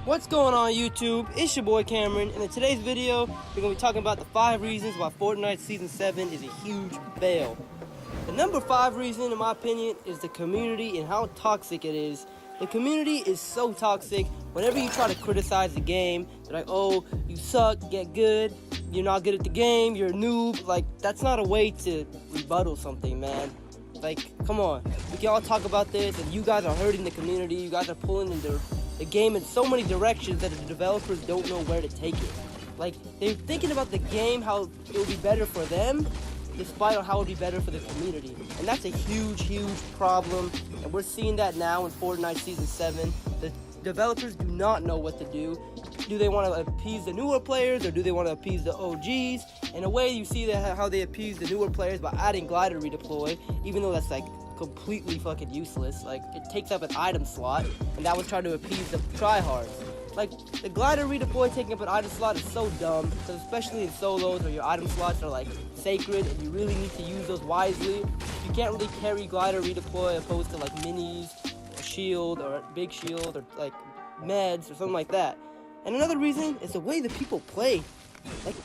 What's going on YouTube? It's your boy Cameron, and in today's video, we're going to be talking about the 5 reasons why Fortnite Season 7 is a huge fail. The number 5 reason, in my opinion, is the community and how toxic it is. The community is so toxic. Whenever you try to criticize the game, they're like, oh, you suck, get good, you're not good at the game, you're a noob. Like, that's not a way to rebuttal something, man. Like, come on. We can all talk about this, and you guys are hurting the community. You guys are pulling into the game in so many directions that the developers don't know where to take it. Like, they're thinking about the game, how it would be better for them, despite how it would be better for the community. And that's a huge, huge problem. And we're seeing that now in Fortnite Season 7. The developers do not know what to do. Do they want to appease the newer players, or do they want to appease the OGs? In a way, you see that how they appease the newer players by adding glider redeploy, even though that's like completely fucking useless. Like, it takes up an item slot, and that was trying to appease the tryhards. Like, the glider redeploy taking up an item slot is so dumb, because especially in solos where your item slots are like sacred and you really need to use those wisely, you can't really carry glider redeploy opposed to like minis or shield or big shield or like meds or something like that. And another reason is the way the people play. Like,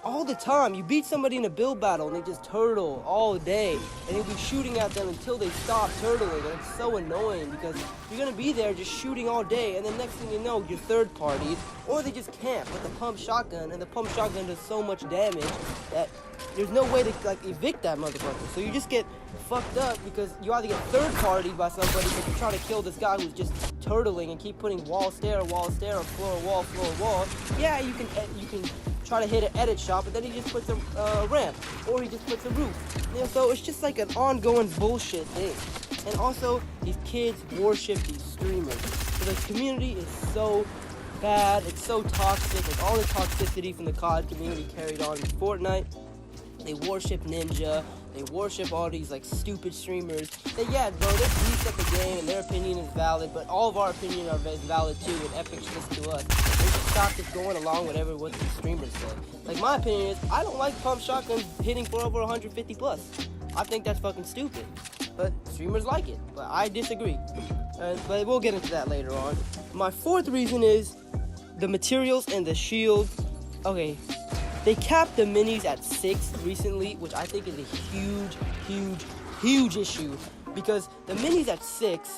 all the time, you beat somebody in a build battle and they just turtle all day, and you'll be shooting at them until they stop turtling, and it's so annoying because you're gonna be there just shooting all day, and then next thing you know, you're third party, or they just camp with the pump shotgun, and the pump shotgun does so much damage that there's no way to like evict that motherfucker. So you just get fucked up because you either get third partied by somebody because you're trying to kill this guy who's just turtling and keep putting wall stare, or floor wall. Yeah, you can try to hit an edit shot, but then he just puts a ramp, or he just puts a roof. You know, so it's just like an ongoing bullshit thing. And also, these kids worship these streamers. So the community is so bad, it's so toxic, like all the toxicity from the COD community carried on in Fortnite. They worship Ninja, they worship all these like stupid streamers. Yeah, bro, they're beasts at the game and their opinion is valid, but all of our opinion is valid too, and Epic should listen to us. They should stop just going along with what the streamers say. Like, my opinion is, I don't like pump shotguns hitting for over 150 plus. I think that's fucking stupid. But streamers like it, but I disagree. But we'll get into that later on. My 4th reason is the materials and the shields. Okay. They capped the minis at 6 recently, which I think is a huge issue, because the minis at 6,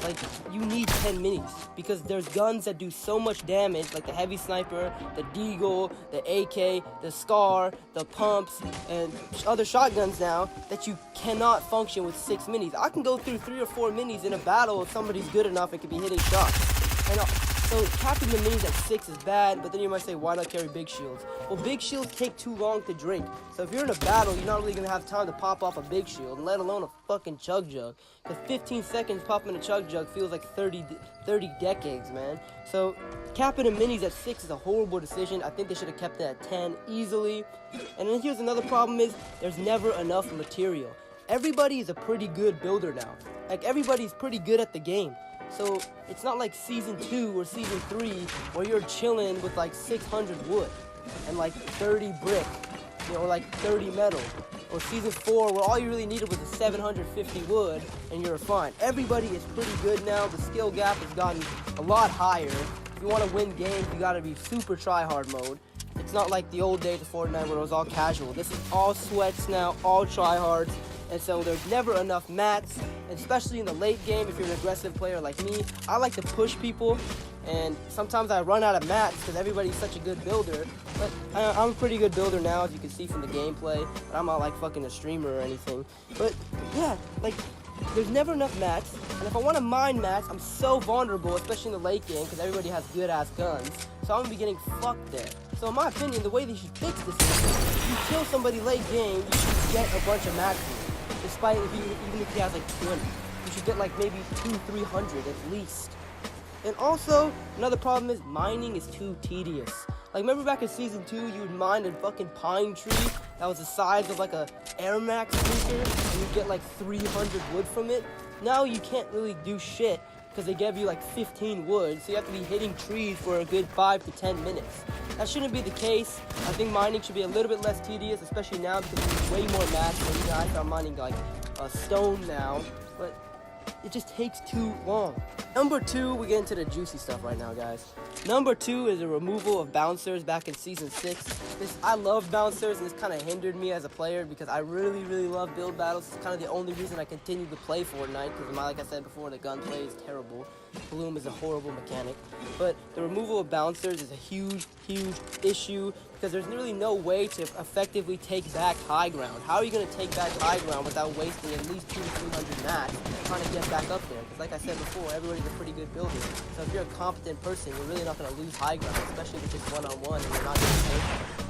like, you need 10 minis, because there's guns that do so much damage, like the heavy sniper, the deagle, the AK, the scar, the pumps, and other shotguns now, that you cannot function with 6 minis. I can go through 3 or 4 minis in a battle if somebody's good enough and can be hitting shots. And so capping the minis at 6 is bad, but then you might say, why not carry big shields? Well, big shields take too long to drink. So if you're in a battle, you're not really going to have time to pop off a big shield, let alone a fucking chug jug. Because 15 seconds popping a chug jug feels like 30 decades, man. So capping the minis at 6 is a horrible decision. I think they should have kept it at 10 easily. And then here's another problem is, there's never enough material. Everybody is a pretty good builder now. Like, everybody's pretty good at the game. So it's not like Season 2 or Season 3 where you're chilling with like 600 wood and like 30 brick, you know, or like 30 metal. Or Season 4 where all you really needed was a 750 wood and you're fine. Everybody is pretty good now. The skill gap has gotten a lot higher. If you want to win games, you gotta be super try-hard mode. It's not like the old days of Fortnite where it was all casual. This is all sweats now, all try-hards. And so there's never enough mats, especially in the late game. If you're an aggressive player like me, I like to push people, and sometimes I run out of mats because everybody's such a good builder. But I'm a pretty good builder now, as you can see from the gameplay, but I'm not like fucking a streamer or anything. But yeah, like, there's never enough mats, and if I want to mine mats, I'm so vulnerable, especially in the late game, because everybody has good ass guns, so I'm gonna be getting fucked there. So in my opinion, the way they should fix this is, if you kill somebody late game, you should get a bunch of mats. Despite even if he has like 20, you should get like maybe 200-300 at least. And also, another problem is mining is too tedious. Like, remember back in Season 2, you would mine a fucking pine tree that was the size of like a Air Max sneaker, and you'd get like 300 wood from it? Now you can't really do shit, because they give you like 15 wood, so you have to be hitting trees for a good 5 to 10 minutes. That shouldn't be the case. I think mining should be a little bit less tedious, especially now because there's way more mats. And, you know, I start mining like stone now, but it just takes too long. Number 2, we get into the juicy stuff right now, guys. Number 2 is the removal of bouncers back in Season 6. I love bouncers, and this kind of hindered me as a player because I really love build battles. It's kind of the only reason I continue to play Fortnite because, like I said before, the gunplay is terrible. Bloom is a horrible mechanic. But the removal of bouncers is a huge issue because there's really no way to effectively take back high ground. How are you going to take back high ground without wasting at least 200 to 300 mats trying to get back up there? Because like I said before, everybody's a pretty good builder. So if you're a competent person, you're really not going to lose high ground, especially with just one-on-one and you're not going to take it.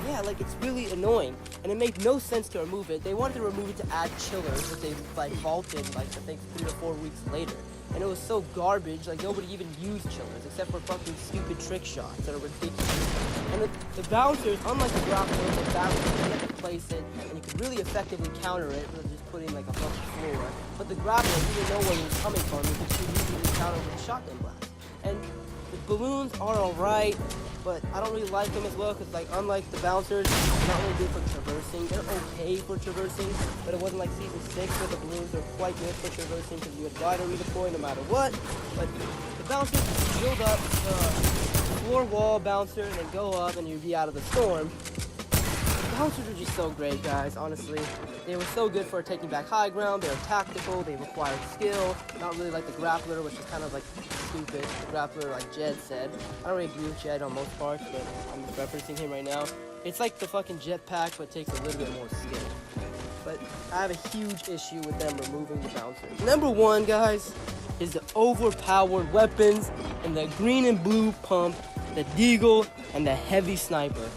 Yeah, like, it's really annoying, and it made no sense to remove it. They wanted to remove it to add chillers, but they, like, vaulted, like, I think 3 or 4 weeks later. And it was so garbage, like, nobody even used chillers, except for fucking stupid trick shots that are ridiculous. And the bouncers, unlike the grappler, the bouncers, you have to place it, and you can really effectively counter it with just putting, like, a fucking floor. But the grappler, you didn't know where he was coming from, you could easily counter with a shotgun blast. And the balloons are alright, but I don't really like them as well because, like, unlike the bouncers, they're not really good for traversing. They're okay for traversing, but it wasn't like Season 6 where the balloons are quite good for traversing because you would die to redeploy no matter what. But the bouncers build up the floor wall bouncer and then go up and you'd be out of the storm. The bouncers are just so great, guys, honestly. They were so good for taking back high ground. They were tactical. They required skill. Not really like the grappler, which is kind of like stupid. The grappler, like Jed said. I don't really agree with Jed on most parts, but I'm just referencing him right now. It's like the fucking jetpack, but takes a little bit more skill. But I have a huge issue with them removing the bouncers. Number 1, guys, is the overpowered weapons and the green and blue pump, the deagle, and the heavy sniper.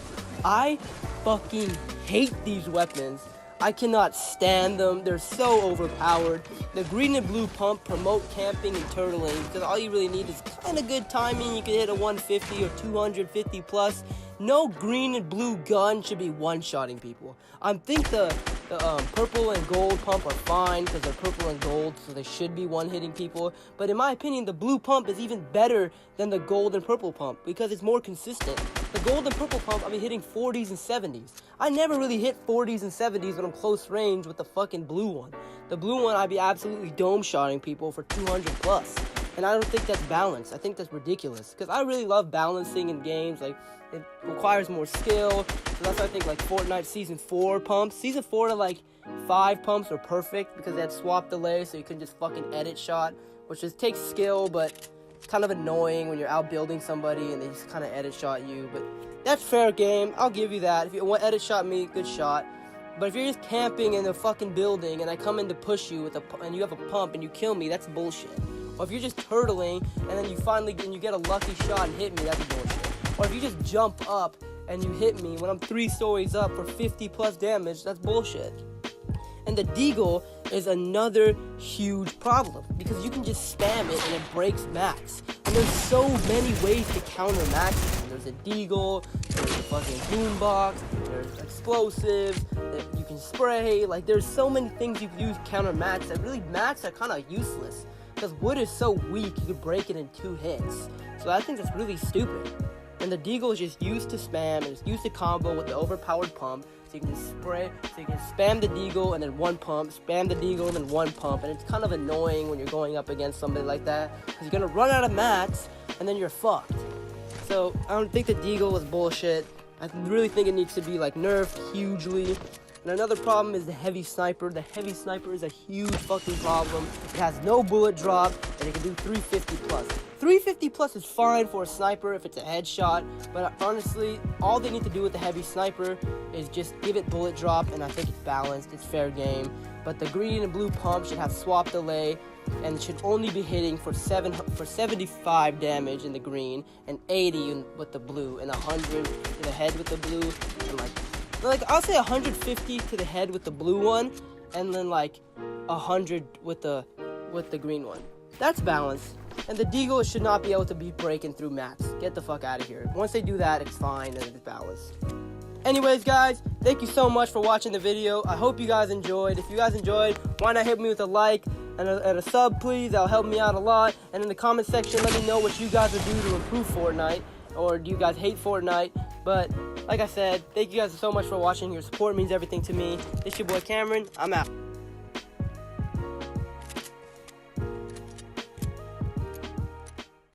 I fucking hate these weapons. I cannot stand them. They're so overpowered. The green and blue pump promote camping and turtling because all you really need is kind of good timing. You can hit a 150 or 250 plus. No green and blue gun should be one-shotting people. I think the purple and gold pump are fine because they're purple and gold, so they should be one-hitting people. But in my opinion, the blue pump is even better than the gold and purple pump because it's more consistent. The gold and purple pump, I'll be hitting 40s and 70s. I never really hit 40s and 70s when I'm close range with the fucking blue one. The blue one, I'd be absolutely dome-shotting people for 200 plus. And I don't think that's balanced. I think that's ridiculous. Because I really love balancing in games. Like, it requires more skill. So that's why I think, like, Fortnite Season 4 pumps. Season 4 to, like, 5 pumps are perfect because they had swap delay, so you can just fucking edit shot. Which just takes skill, but it's kind of annoying when you're out building somebody and they just kind of edit shot you. But that's fair game. I'll give you that. If you want edit shot me, good shot. But if you're just camping in a fucking building and I come in to push you with and you have a pump and you kill me, that's bullshit. Or if you're just turtling and then you get a lucky shot and hit me, that's bullshit. Or if you just jump up and you hit me when I'm 3 stories up for 50 plus damage, that's bullshit. And the deagle is another huge problem because you can just spam it and it breaks mats. And there's so many ways to counter mats. There's a deagle, there's a fucking boombox, there's explosives that you can spray. Like, there's so many things you can use to counter mats that really mats are kind of useless because wood is so weak you can break it in 2 hits. So I think that's really stupid. And the deagle is just used to spam and it's used to combo with the overpowered pump. So you can just spray, so you can spam the deagle and then 1 pump, spam the deagle and then 1 pump, and it's kind of annoying when you're going up against somebody like that, because you're gonna run out of mats, and then you're fucked. So, I don't think the deagle is bullshit. I really think it needs to be, like, nerfed hugely. And another problem is the heavy sniper. The heavy sniper is a huge fucking problem. It has no bullet drop, and it can do 350 plus. 350 plus is fine for a sniper if it's a headshot, but honestly, all they need to do with the heavy sniper is just give it bullet drop, and I think it's balanced, it's fair game. But the green and blue pump should have swap delay, and should only be hitting for 75 damage in the green, and 80 with the blue, and 100 to the head with the blue, and like I'll say 150 to the head with the blue one, and then like 100 with the green one. That's balanced. And the deagle should not be able to be breaking through mats. Get the fuck out of here. Once they do that, it's fine and it's balanced. Anyways, guys, thank you so much for watching the video. I hope you guys enjoyed. If you guys enjoyed, why not hit me with a like and a sub, please? That'll help me out a lot. And in the comment section, let me know what you guys would do to improve Fortnite. Or do you guys hate Fortnite? But like I said, thank you guys so much for watching. Your support means everything to me. It's your boy Cameron. I'm out.